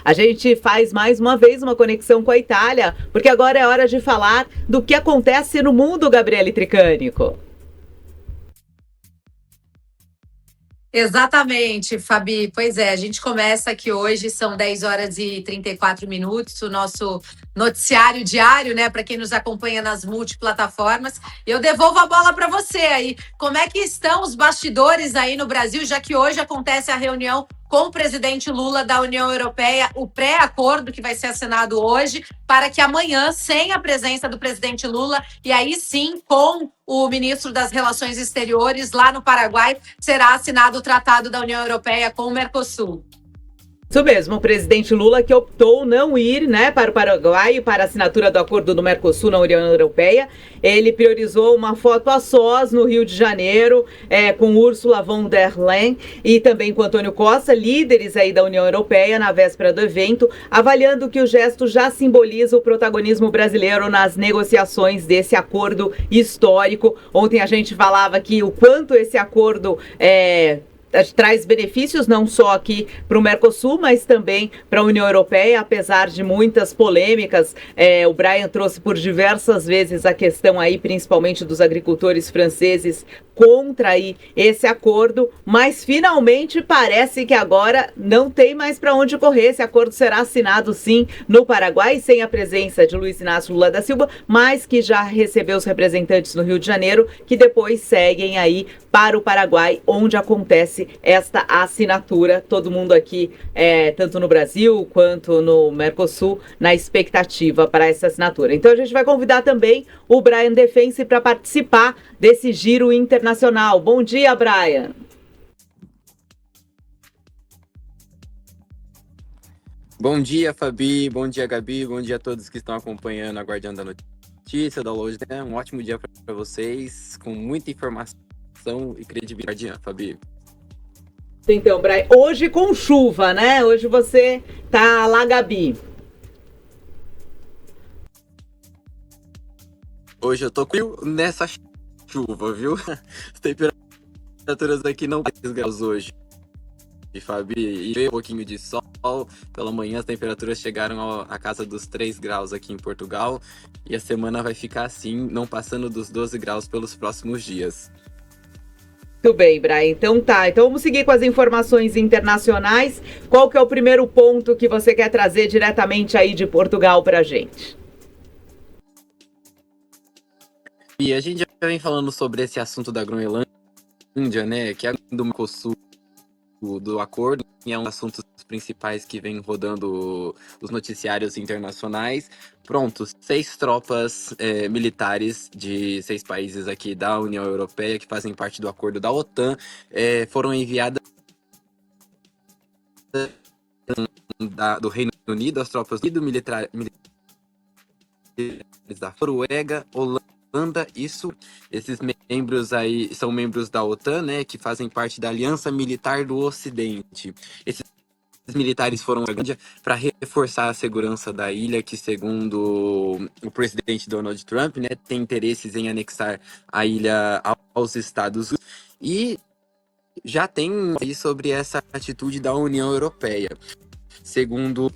A gente faz mais uma vez uma conexão com a Itália, porque agora é hora de falar do que acontece no mundo, Gabriele Tricânico. Exatamente, Fabi. Pois é, a gente começa aqui hoje, são 10 horas e 34 minutos, o nosso noticiário diário, né, para quem nos acompanha nas multiplataformas. Eu devolvo a bola para você aí. Como é que estão os bastidores aí no Brasil, já que hoje acontece a reunião com o presidente Lula da União Europeia, o pré-acordo que vai ser assinado hoje, para que amanhã, sem a presença do presidente Lula, e aí sim com o ministro das Relações Exteriores lá no Paraguai, será assinado o Tratado da União Europeia com o Mercosul. Isso mesmo, o presidente Lula que optou não ir, né, para o Paraguai para a assinatura do acordo do Mercosul na União Europeia. Ele priorizou uma foto a sós no Rio de Janeiro, com Ursula von der Leyen e também com Antônio Costa, líderes aí da União Europeia, na véspera do evento, avaliando que o gesto já simboliza o protagonismo brasileiro nas negociações desse acordo histórico. Ontem a gente falava que o quanto esse acordo traz benefícios não só aqui para o Mercosul, mas também para a União Europeia, apesar de muitas polêmicas. O Brian trouxe por diversas vezes a questão aí, principalmente dos agricultores franceses, contra aí esse acordo, mas finalmente parece que agora não tem mais para onde correr. Esse acordo será assinado sim no Paraguai, sem a presença de Luiz Inácio Lula da Silva, mas que já recebeu os representantes no Rio de Janeiro, que depois seguem aí para o Paraguai, onde acontece esta assinatura. Todo mundo aqui, tanto no Brasil quanto no Mercosul, na expectativa para essa assinatura. Então a gente vai convidar também o Brian Defense para participar desse giro internacional. Bom dia, Brian. Bom dia, Fabi. Bom dia, Gabi. Bom dia a todos que estão acompanhando a Guardiã da Notícia da Loja. Um ótimo dia para vocês, com muita informação e credibilidade, Fabi. Então, Brian, hoje com chuva, né? Hoje você tá lá, Gabi. Hoje eu tô nessa chuva, viu? As temperaturas aqui não 10 graus hoje, Fabi, e veio um pouquinho de sol. Pela manhã as temperaturas chegaram à casa dos 3 graus aqui em Portugal, e a semana vai ficar assim, não passando dos 12 graus pelos próximos dias. Muito bem, Brian. Então tá. Então vamos seguir com as informações internacionais. Qual que é o primeiro ponto que você quer trazer diretamente aí de Portugal pra gente? E a gente já vem falando sobre esse assunto da Groenlândia, né, que é do Mercosul, do acordo, e é um dos assuntos principais que vem rodando os noticiários internacionais. Pronto, 6 tropas militares de 6 países aqui da União Europeia, que fazem parte do acordo da OTAN, foram enviadas do Reino Unido, as tropas do militares da Noruega, Holanda, esses membros aí são membros da OTAN, né, que fazem parte da Aliança Militar do Ocidente. Esses militares foram para reforçar a segurança da ilha, que segundo o presidente Donald Trump, né, tem interesses em anexar a ilha aos Estados Unidos, e já tem aí sobre essa atitude da União Europeia. Segundo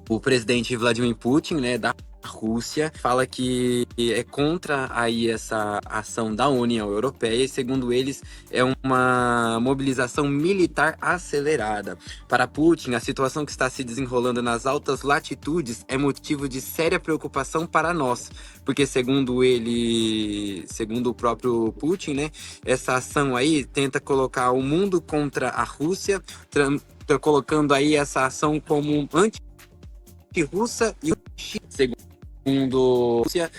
o presidente Vladimir Putin, né, da Rússia, fala que é contra aí essa ação da União Europeia, e segundo eles é uma mobilização militar acelerada. Para Putin, a situação que está se desenrolando nas altas latitudes é motivo de séria preocupação para nós, porque segundo o próprio Putin, né, essa ação aí tenta colocar o mundo contra a Rússia, colocando aí essa ação como anti-russa e segundo Rússia,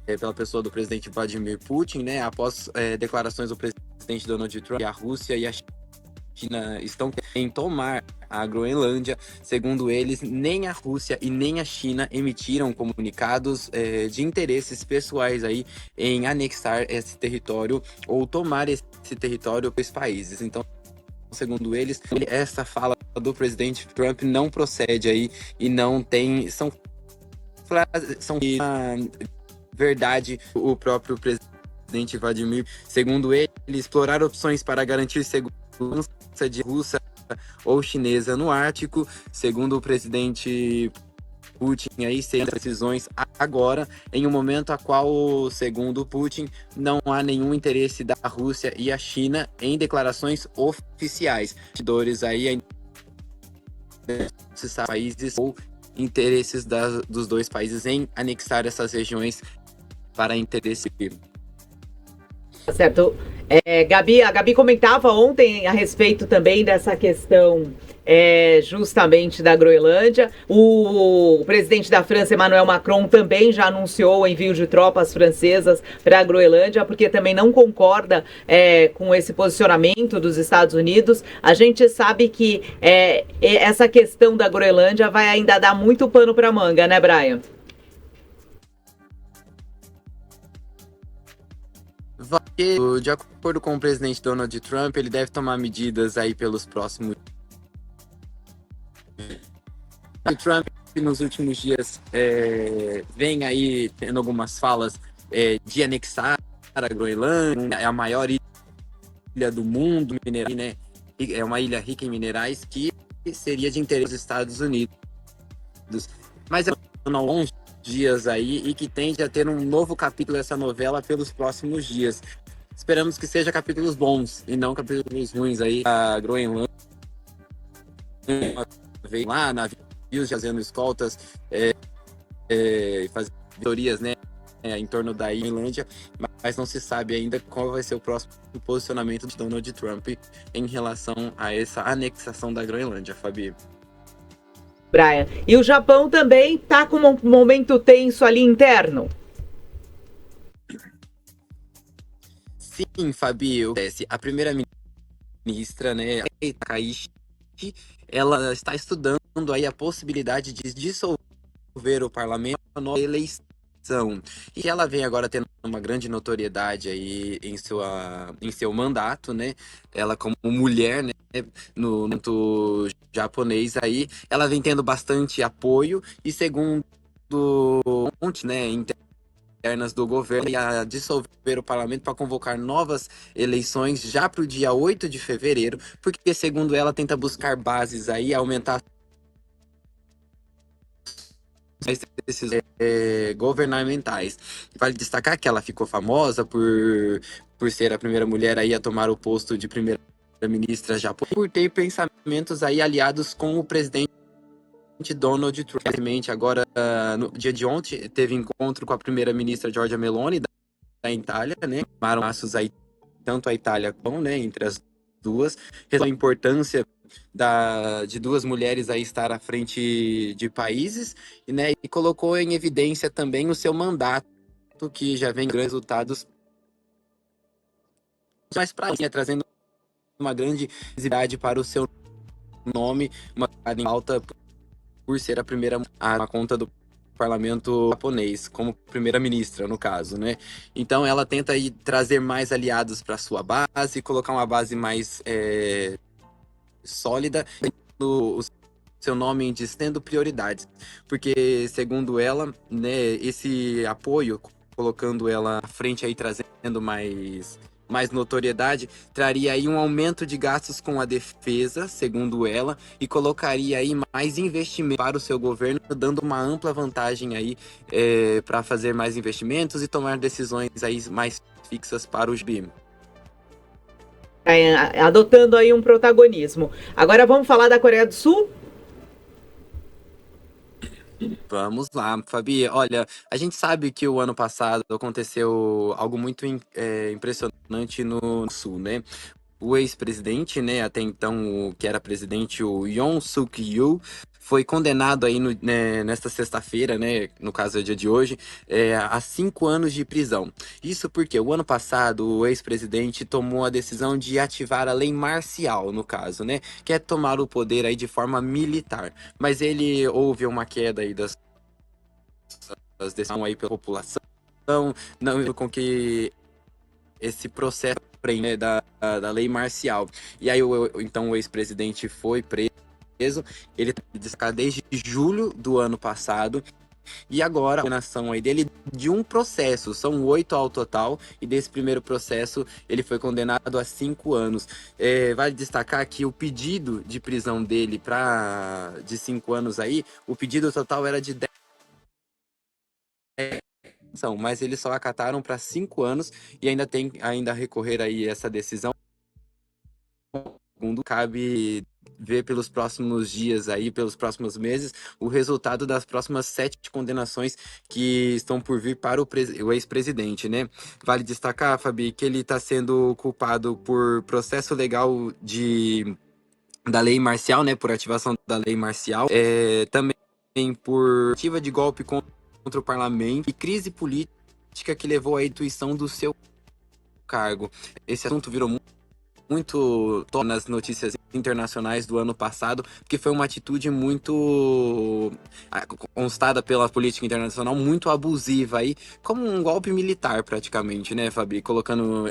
pela pessoa do presidente Vladimir Putin, né, após declarações do presidente Donald Trump, a Rússia e a China estão em tomar a Groenlândia. Segundo eles, nem a Rússia e nem a China emitiram comunicados de interesses pessoais aí em anexar esse território ou tomar esse território para os países. Então, segundo eles, essa fala do presidente Trump não procede aí e não tem... São verdade, o próprio presidente Vladimir, segundo ele, explorar opções para garantir segurança de Rússia ou chinesa no Ártico. Segundo o presidente Putin, aí seriam decisões agora, em um momento a qual, segundo Putin, não há nenhum interesse da Rússia e a China em declarações oficiais. Dores aí esses países ou interesses dos dois países em anexar essas regiões para interesse. Certo. A Gabi comentava ontem a respeito também dessa questão justamente da Groenlândia. O presidente da França, Emmanuel Macron, também já anunciou o envio de tropas francesas para a Groenlândia, porque também não concorda com esse posicionamento dos Estados Unidos. A gente sabe que essa questão da Groenlândia vai ainda dar muito pano para manga, né, Brian? De acordo com o presidente Donald Trump, ele deve tomar medidas aí pelos próximos. O Trump, nos últimos dias, vem aí tendo algumas falas de anexar a Groenlândia, é a maior ilha do mundo, né? É uma ilha rica em minerais que seria de interesse dos Estados Unidos. Mas é longe dias aí e que tende a ter um novo capítulo dessa novela pelos próximos dias. Esperamos que seja capítulos bons e não capítulos ruins aí. A Groenlândia veio lá, navios fazendo escoltas, fazendo teorias, né, em torno da Groenlândia, mas não se sabe ainda qual vai ser o próximo posicionamento de Donald Trump em relação a essa anexação da Groenlândia, Fabi. Brian. E o Japão também está com um momento tenso ali interno? Sim, Fabi, a primeira-ministra, né, Takaishi, ela está estudando aí a possibilidade de dissolver o parlamento na eleição. E ela vem agora tendo uma grande notoriedade aí em seu mandato, né? Ela como mulher, né, no mandato japonês aí, ela vem tendo bastante apoio e segundo fontes, né, internas do governo, ia dissolver o parlamento para convocar novas eleições já para o dia 8 de fevereiro, porque segundo ela tenta buscar bases aí, aumentar decisões governamentais. Vale destacar que ela ficou famosa por ser a primeira mulher aí a tomar o posto de primeira-ministra japonesa, por ter pensamentos aí aliados com o presidente Donald Trump. Agora, no dia de ontem, teve encontro com a primeira-ministra Giorgia Meloni da Itália, né? Tomaram laços aí, tanto a Itália como, né, entre as duas, a importância de duas mulheres aí estar à frente de países, né, e colocou em evidência também o seu mandato, que já vem grandes resultados, mas para trazendo uma grande visibilidade para o seu nome, uma alta por ser a primeira a conta do parlamento japonês, como primeira-ministra, no caso, né? Então ela tenta aí trazer mais aliados para sua base, colocar uma base mais sólida, o seu nome dizendo prioridades, porque segundo ela, né, esse apoio, colocando ela à frente aí, trazendo mais notoriedade, traria aí um aumento de gastos com a defesa, segundo ela, e colocaria aí mais investimento para o seu governo, dando uma ampla vantagem aí para fazer mais investimentos e tomar decisões aí mais fixas para os BIM. Adotando aí um protagonismo. Agora vamos falar da Coreia do Sul? Vamos lá, Fabi. Olha, a gente sabe que o ano passado aconteceu algo muito impressionante no Sul, né? O ex-presidente, né, até então, que era presidente, o Yoon Suk-yeol, foi condenado aí nesta sexta-feira, né, no caso é dia de hoje, a 5 anos de prisão. Isso porque o ano passado o ex-presidente tomou a decisão de ativar a lei marcial, no caso, né, que é tomar o poder aí de forma militar. Mas houve uma queda aí das decisões aí pela população, não com que esse processo, né, da lei marcial. E aí então o ex-presidente foi preso, ele está desde julho do ano passado, E agora, a condenação aí dele de um processo, são 8 ao total, e desse primeiro processo ele foi condenado a 5 anos. Vale destacar que o pedido de prisão dele de 5 anos aí, o pedido total era de 10, mas eles só acataram para 5 anos e ainda tem a recorrer aí essa decisão. Segundo, cabe ver pelos próximos dias aí, pelos próximos meses, o resultado das próximas 7 condenações que estão por vir para o ex-presidente, né? Vale destacar, Fabi, que ele está sendo culpado por processo legal da lei marcial, né? Por ativação da lei marcial, também por tentativa de golpe contra o parlamento e crise política que levou à instituição do seu cargo. Esse assunto virou muito nas notícias internacionais do ano passado, porque foi uma atitude muito constada pela política internacional, muito abusiva aí, como um golpe militar praticamente, né, Fabi? Colocando,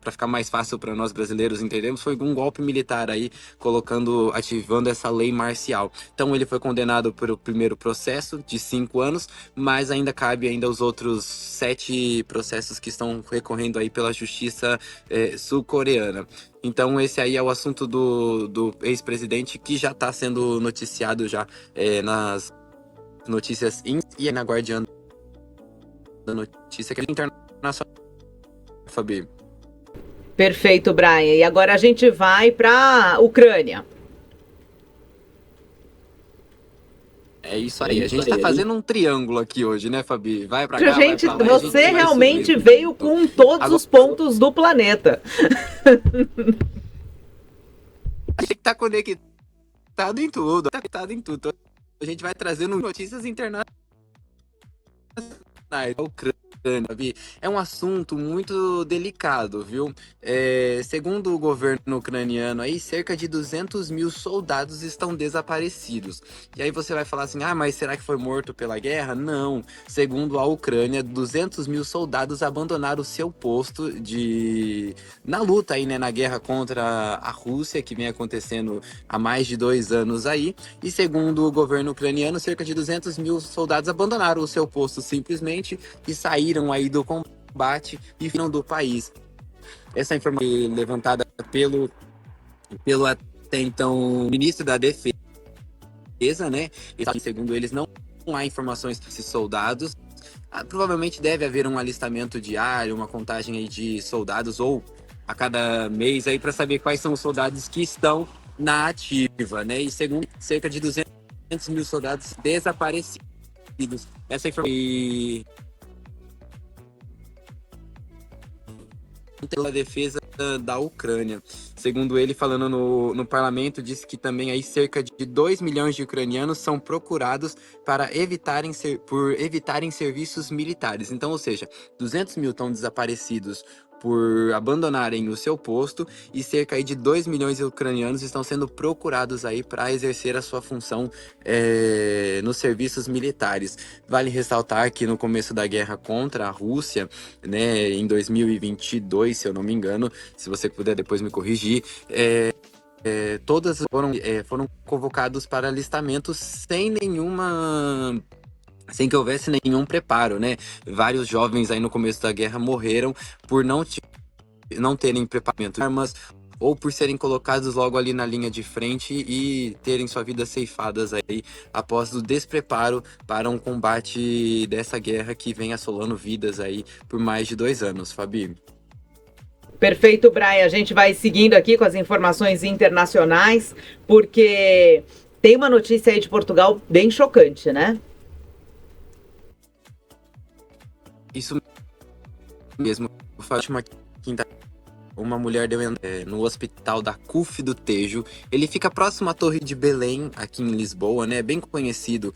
para ficar mais fácil para nós brasileiros entendermos, foi um golpe militar aí, ativando essa lei marcial. Então ele foi condenado pelo primeiro processo de 5 anos, mas ainda cabe ainda os outros 7 processos que estão recorrendo aí pela justiça sul-coreana. Então esse aí é o assunto do ex-presidente que já está sendo noticiado já nas notícias e na Guardiã da notícia que é internacional, Fabi. Perfeito, Brian. E agora a gente vai para a Ucrânia. É isso aí, a gente tá fazendo um triângulo aqui hoje, né, Fabi? Vai pra cá, Gente, vai pra lá, você realmente subir. veio com todos os pontos do planeta. A gente tá conectado em tudo, A gente vai trazendo notícias internacionais. A Ucrânia, Fabi, é um assunto muito delicado, viu? Segundo o governo ucraniano, aí, cerca de 200 mil soldados estão desaparecidos. E aí você vai falar assim, mas será que foi morto pela guerra? Não. Segundo a Ucrânia, 200 mil soldados abandonaram o seu posto na luta aí, né, na guerra contra a Rússia, que vem acontecendo há mais de 2 anos aí. E segundo o governo ucraniano, cerca de 200 mil soldados abandonaram o seu posto simplesmente e saíram aí do combate e viram do país. Essa informação foi levantada pelo até então ministro da Defesa, né? E segundo eles, não há informações desses soldados. Provavelmente deve haver um alistamento diário, uma contagem aí de soldados ou a cada mês aí para saber quais são os soldados que estão na ativa, né? E segundo, cerca de 200 mil soldados desaparecidos. Essa informação pela defesa da Ucrânia. Segundo ele, falando no parlamento, disse que também aí cerca de 2 milhões de ucranianos são procurados por evitarem serviços militares. Então, ou seja, 200 mil estão desaparecidos por abandonarem o seu posto e cerca aí de 2 milhões de ucranianos estão sendo procurados aí para exercer a sua função nos serviços militares. Vale ressaltar que no começo da guerra contra a Rússia, né, em 2022, se eu não me engano, se você puder depois me corrigir, todas foram convocados para alistamento sem que houvesse nenhum preparo, né? Vários jovens aí no começo da guerra morreram por não terem preparamento de armas ou por serem colocados logo ali na linha de frente e terem sua vida ceifadas aí após o despreparo para um combate dessa guerra que vem assolando vidas aí por mais de 2 anos, Fabi. Perfeito, Brian. A gente vai seguindo aqui com as informações internacionais, porque tem uma notícia aí de Portugal bem chocante, né? Isso mesmo. Fátima, quinta, uma mulher deu no hospital da CUF do Tejo. Ele fica próximo à Torre de Belém, aqui em Lisboa, né? Bem conhecido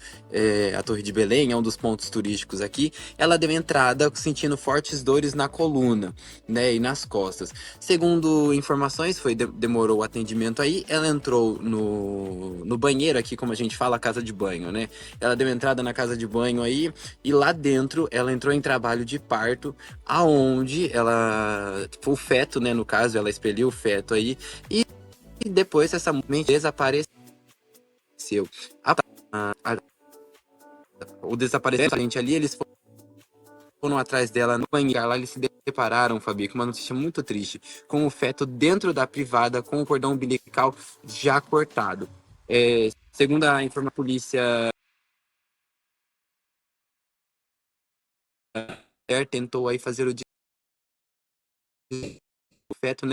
a Torre de Belém, é um dos pontos turísticos aqui. Ela deu entrada sentindo fortes dores na coluna, né? E nas costas. Segundo informações, demorou o atendimento aí. Ela entrou no banheiro aqui, como a gente fala, casa de banho, né? Ela deu entrada na casa de banho aí e lá dentro ela entrou em trabalho de parto, aonde o feto, né? No caso, ela expeliu o feto aí e depois essa mulher desapareceu. o desaparecimento ali, eles foram atrás dela no banheiro. Lá eles se depararam, Fabi, com uma notícia muito triste, com o feto dentro da privada, com o cordão umbilical já cortado. Segundo a informação da polícia, tentou aí fazer o feto, né,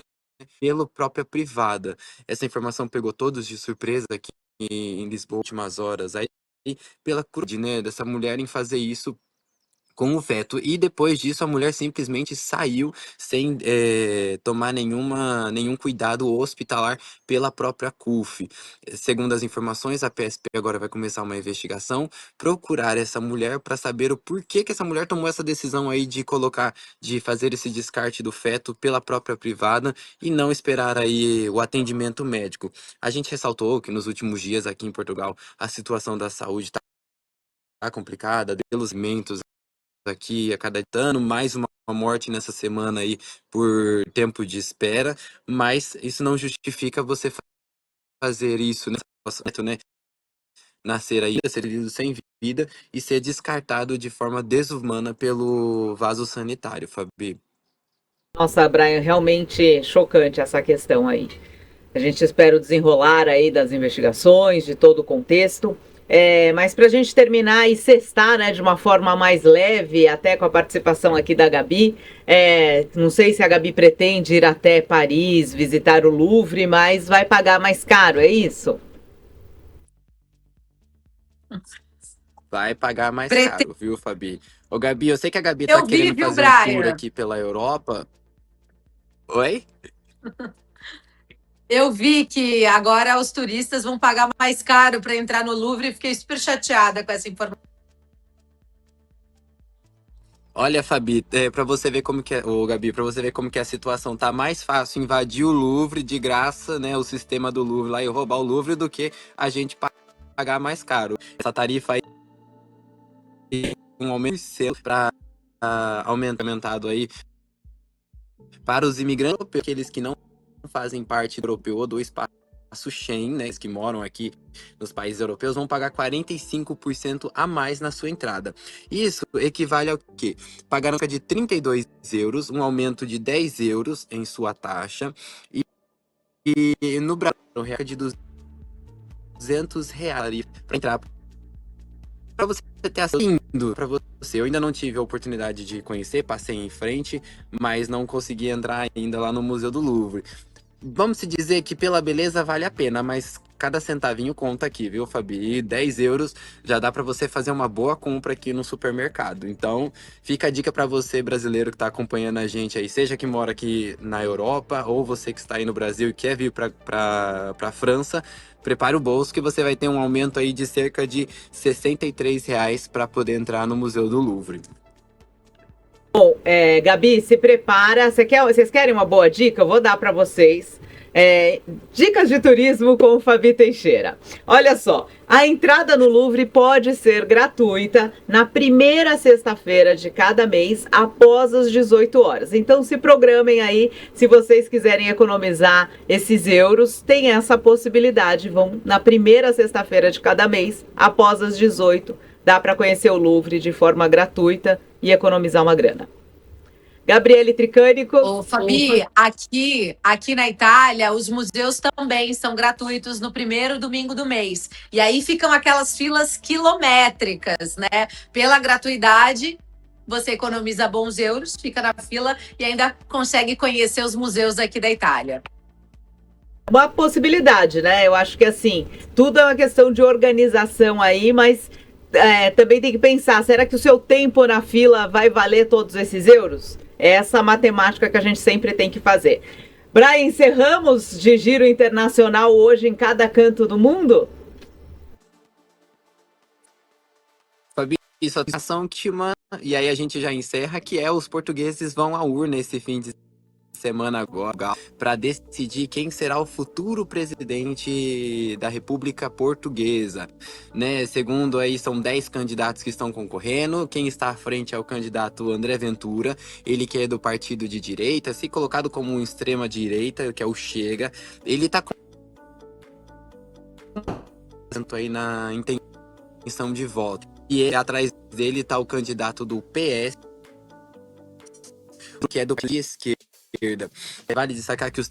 pela própria privada. Essa informação pegou todos de surpresa aqui em Lisboa, últimas horas, aí pela crueldade, né, dessa mulher em fazer isso com o feto. E depois disso, a mulher simplesmente saiu sem tomar nenhum cuidado hospitalar pela própria CUF. Segundo as informações, a PSP agora vai começar uma investigação, procurar essa mulher para saber o porquê que essa mulher tomou essa decisão aí de fazer esse descarte do feto pela própria privada e não esperar aí o atendimento médico. A gente ressaltou que nos últimos dias aqui em Portugal a situação da saúde está complicada, pelos alimentos aqui a cada ano, mais uma morte nessa semana aí por tempo de espera, mas isso não justifica você fazer isso, né? Nascer aí, ser sem vida e ser descartado de forma desumana pelo vaso sanitário, Fabi. Nossa, Brian, realmente chocante essa questão aí. A gente espera o desenrolar aí das investigações, de todo o contexto. Mas para a gente terminar e sextar, né, de uma forma mais leve, até com a participação aqui da Gabi, não sei se a Gabi pretende ir até Paris, visitar o Louvre, mas vai pagar mais caro, é isso? Vai pagar mais caro, viu, Fabi? Ô, Gabi, eu sei que a Gabi Eu tá querendo viu, fazer um tour Brian? aqui pela Europa. Oi? Eu vi que agora os turistas vão pagar mais caro para entrar no Louvre e fiquei super chateada com essa informação. Olha, Fabi, para você ver como que é, ô, Gabi, para você ver como que a situação tá mais fácil invadir o Louvre de graça, né, o sistema do Louvre lá e roubar o Louvre do que a gente pagar mais caro. Essa tarifa aí um aumento para aumentado aí para os imigrantes, aqueles que não fazem parte do europeu ou do espaço Schengen, né, que moram aqui nos países europeus, vão pagar 45% a mais na sua entrada. Isso equivale ao quê? Pagaram de 32 euros, um aumento de 10 euros em sua taxa, e no Brasil, cerca de 200 reais para entrar. Para você ter assistindo, para você, eu ainda não tive a oportunidade de conhecer, passei em frente, mas não consegui entrar ainda lá no Museu do Louvre. Vamos se dizer que pela beleza vale a pena, mas cada centavinho conta aqui, viu, Fabi? E 10 euros já dá para você fazer uma boa compra aqui no supermercado. Então, fica a dica para você, brasileiro que está acompanhando a gente aí, seja que mora aqui na Europa ou você que está aí no Brasil e quer vir para a França, prepare o bolso que você vai ter um aumento aí de cerca de R$ 63 para poder entrar no Museu do Louvre. Bom, Gabi, se prepara. Vocês querem uma boa dica? Eu vou dar para vocês. Dicas de turismo com o Fabi Teixeira. Olha só, a entrada no Louvre pode ser gratuita na primeira sexta-feira de cada mês, após as 18 horas. Então se programem aí, se vocês quiserem economizar esses euros, tem essa possibilidade. Vão na primeira sexta-feira de cada mês, após as 18. Dá para conhecer o Louvre de forma gratuita e economizar uma grana. Gabriele Tricânico. Ô, Fabi, aqui na Itália, os museus também são gratuitos no primeiro domingo do mês. E aí ficam aquelas filas quilométricas, né? Pela gratuidade, você economiza bons euros, fica na fila e ainda consegue conhecer os museus aqui da Itália. Uma possibilidade, né? Eu acho que assim, tudo é uma questão de organização aí, mas também tem que pensar, será que o seu tempo na fila vai valer todos esses euros? É essa matemática que a gente sempre tem que fazer. Brian, encerramos de giro internacional hoje em cada canto do mundo? Fabi, isso é a ação que e aí a gente já encerra, que os portugueses vão à urna esse fim de semana agora para decidir quem será o futuro presidente da República Portuguesa, né? Segundo aí, são 10 candidatos que estão concorrendo. Quem está à frente é o candidato André Ventura, ele que é do partido de direita, se colocado como um extrema direita, que é o Chega. Ele está aí na intenção intenção de voto. E atrás dele está o candidato do PS, que é do esquerda. Vale destacar que os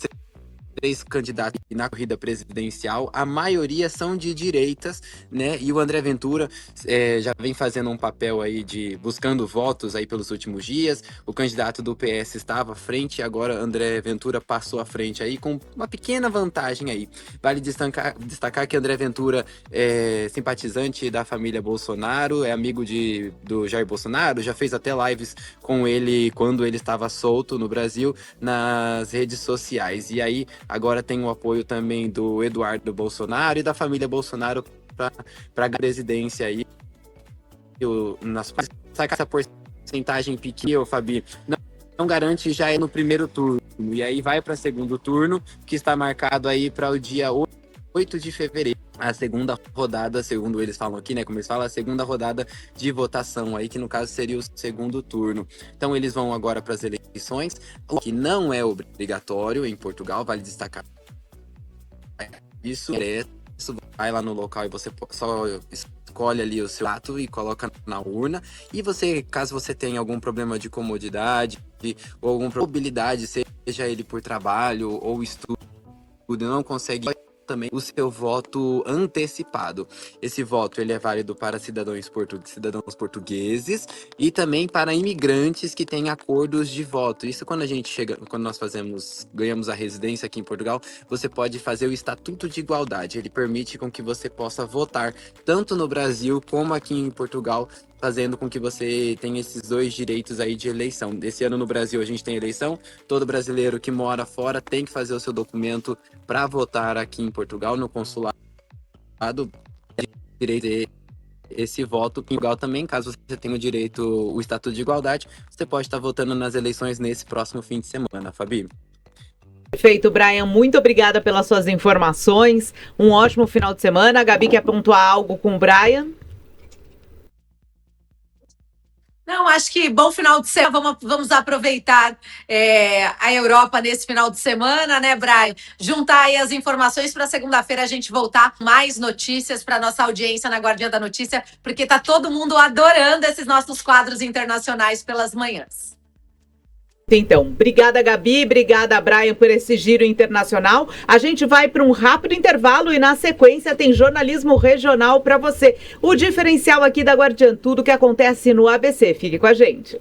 três candidatos na corrida presidencial, a maioria são de direitas, né? E o André Ventura já vem fazendo um papel aí de buscando votos aí pelos últimos dias. O candidato do PS estava à frente, agora André Ventura passou à frente aí com uma pequena vantagem aí. Vale destacar que André Ventura é simpatizante da família Bolsonaro, é amigo do Jair Bolsonaro, já fez até lives com ele quando ele estava solto no Brasil nas redes sociais. E aí agora tem o apoio também do Eduardo Bolsonaro e da família Bolsonaro para a presidência aí. Saca essa porcentagem pequena, Fabi, não garante já no primeiro turno. E aí vai para o segundo turno, que está marcado aí para o dia 8 de fevereiro. A segunda rodada, segundo eles falam aqui, né? Como eles falam, a segunda rodada de votação aí, que no caso seria o segundo turno. Então eles vão agora para as eleições, o que não é obrigatório em Portugal, vale destacar. Isso vai lá no local e você só escolhe ali o seu ato e coloca na urna. E você, caso você tenha algum problema de comodidade ou alguma mobilidade, seja ele por trabalho ou estudo, não consegue também o seu voto antecipado. Esse voto ele é válido para cidadãos portugueses e também para imigrantes que têm acordos de voto. Isso quando nós ganhamos a residência aqui em Portugal, você pode fazer o Estatuto de Igualdade. Ele permite com que você possa votar tanto no Brasil como aqui em Portugal, fazendo com que você tenha esses dois direitos aí de eleição. Esse ano no Brasil a gente tem eleição, todo brasileiro que mora fora tem que fazer o seu documento para votar aqui em Portugal, no consulado, direito esse voto. Em Portugal também, caso você tenha o Estatuto de Igualdade, você pode estar votando nas eleições nesse próximo fim de semana, Fabi. Perfeito, Brian, muito obrigada pelas suas informações, um ótimo final de semana. A Gabi quer pontuar algo com o Brian? Não, acho que bom final de semana. Vamos aproveitar a Europa nesse final de semana, né, Brian? Juntar aí as informações para segunda-feira a gente voltar mais notícias para nossa audiência na Guardiã da Notícia, porque tá todo mundo adorando esses nossos quadros internacionais pelas manhãs. Então, obrigada, Gabi, obrigada, Brian, por esse giro internacional. A gente vai para um rápido intervalo e na sequência tem jornalismo regional para você. O diferencial aqui da Guardiã, tudo que acontece no ABC. Fique com a gente.